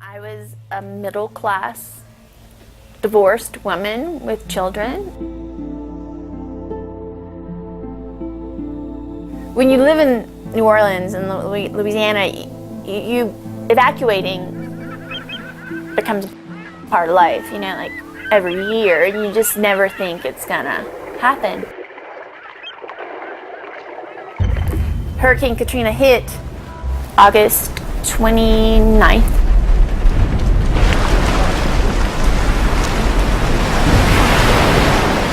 I was a middle-class, divorced woman with children. When you live in New Orleans and Louisiana, you evacuating becomes part of life, you know, like every year, and you just never think it's gonna happen. Hurricane Katrina hit August 29th.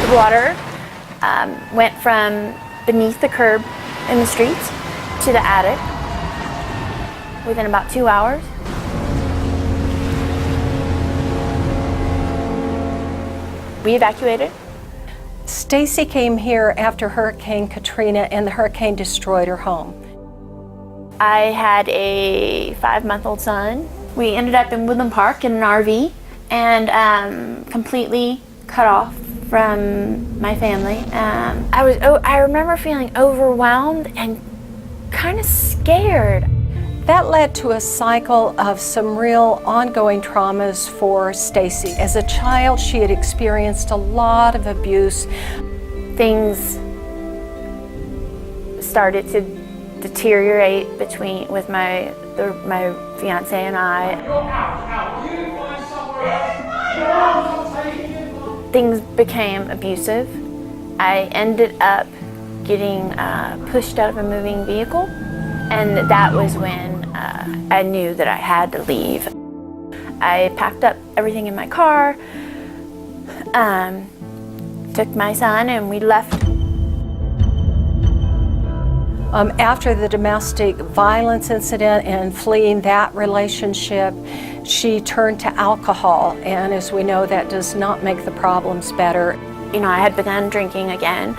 The water went from beneath the curb in the streets to the attic within about 2 hours. We evacuated. Stacie came here after Hurricane Katrina, and the hurricane destroyed her home. I had a 5-month-old son. We ended up in Woodland Park in an RV and completely cut off from my family. I remember feeling overwhelmed and kind of scared. That led to a cycle of some real ongoing traumas for Stacie. As a child, she had experienced a lot of abuse. Things started to deteriorate with my fiance and I. Things became abusive. I ended up getting pushed out of a moving vehicle, and that was when I knew that I had to leave. I packed up everything in my car, took my son, and we left. After the domestic violence incident and fleeing that relationship, she turned to alcohol, and as we know, that does not make the problems better. You know, I had begun drinking again.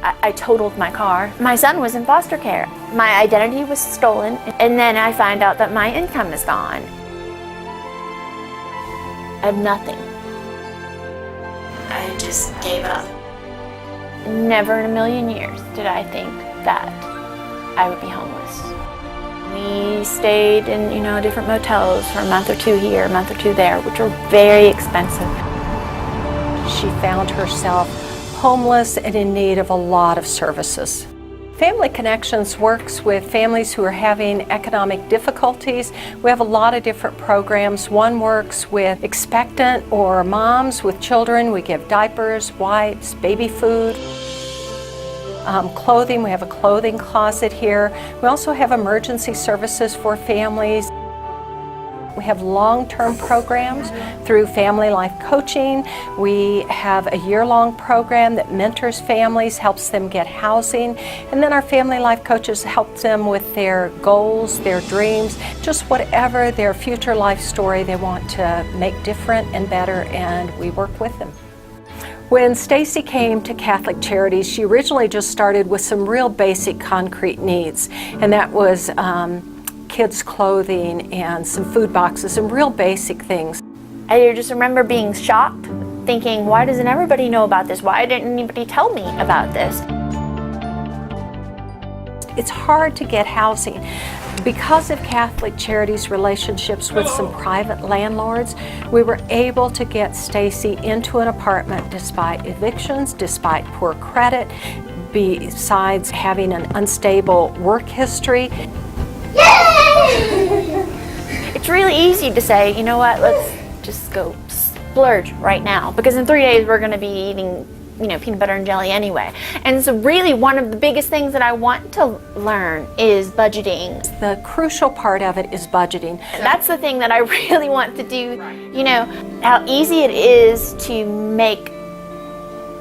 I totaled my car. My son was in foster care. My identity was stolen, and then I find out that my income is gone. I have nothing. I just gave up. Never in a million years did I think that I would be homeless. We stayed in, different motels for a month or two here, a month or two there, which were very expensive. She found herself homeless and in need of a lot of services. Family Connections works with families who are having economic difficulties. We have a lot of different programs. One works with expectant or moms with children. We give diapers, wipes, baby food. Clothing, we have a clothing closet here. We also have emergency services for families. We have long-term programs through Family Life Coaching. We have a year-long program that mentors families, helps them get housing, and then our Family Life Coaches help them with their goals, their dreams, just whatever their future life story they want to make different and better, and we work with them. When Stacie came to Catholic Charities, she originally just started with some real basic concrete needs, and that was kids' clothing and some food boxes, some real basic things. I just remember being shocked, thinking, why doesn't everybody know about this? Why didn't anybody tell me about this? It's hard to get housing. Because of Catholic Charities' relationships with some private landlords, we were able to get Stacie into an apartment despite evictions, despite poor credit, besides having an unstable work history. It's really easy to say, you know what, let's just go splurge right now, because in 3 days we're going to be eating, peanut butter and jelly anyway. And so really one of the biggest things that I want to learn is budgeting. The crucial part of it is budgeting. That's the thing that I really want to do. How easy it is to make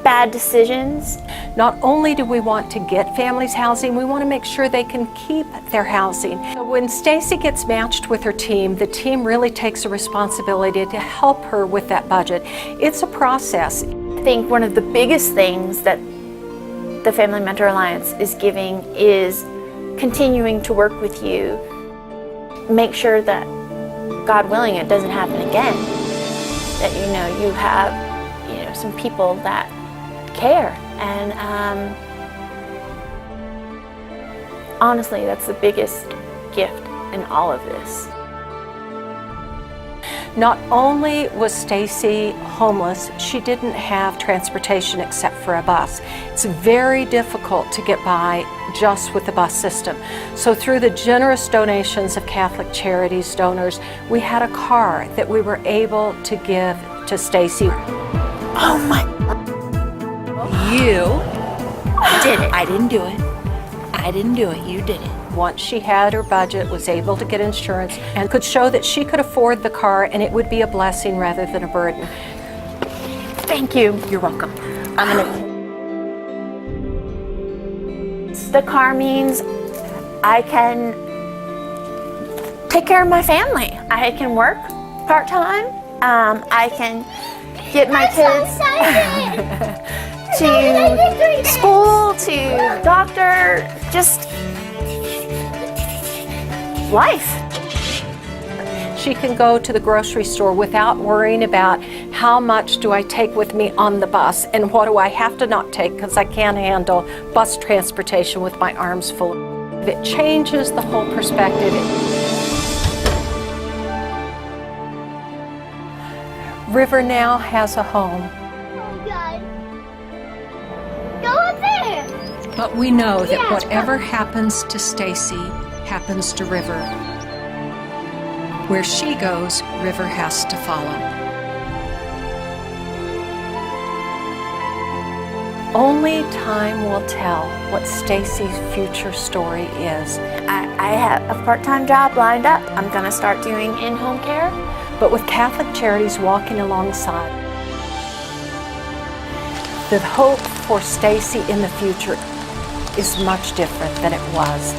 bad decisions. Not only do we want to get families housing, we want to make sure they can keep their housing. When Stacie gets matched with her team, the team really takes a responsibility to help her with that budget. It's a process. I think one of the biggest things that the Family Mentor Alliance is giving is continuing to work with you. Make sure that, God willing, it doesn't happen again. That you have some people that care, and honestly, that's the biggest gift in all of this. Not only was Stacie homeless, she didn't have transportation except for a bus. It's very difficult to get by just with the bus system. So through the generous donations of Catholic Charities donors, we had a car that we were able to give to Stacie. Oh my. You did it. I didn't do it. I didn't do it. You did it. Once she had her budget, was able to get insurance, and could show that she could afford the car, and it would be a blessing rather than a burden. Thank you. You're welcome. The car means I can take care of my family. I can work part-time. I can get my kids to school, to doctor, just life. She can go to the grocery store without worrying about how much do I take with me on the bus and what do I have to not take because I can't handle bus transportation with my arms full. It changes the whole perspective. River now has a home. Oh God. Go up there. But we know that whatever happens to Stacie happens to River. Where she goes, River has to follow. Only time will tell what Stacie's future story is. I have a part-time job lined up. I'm going to start doing in-home care. But with Catholic Charities walking alongside, the hope for Stacie in the future is much different than it was.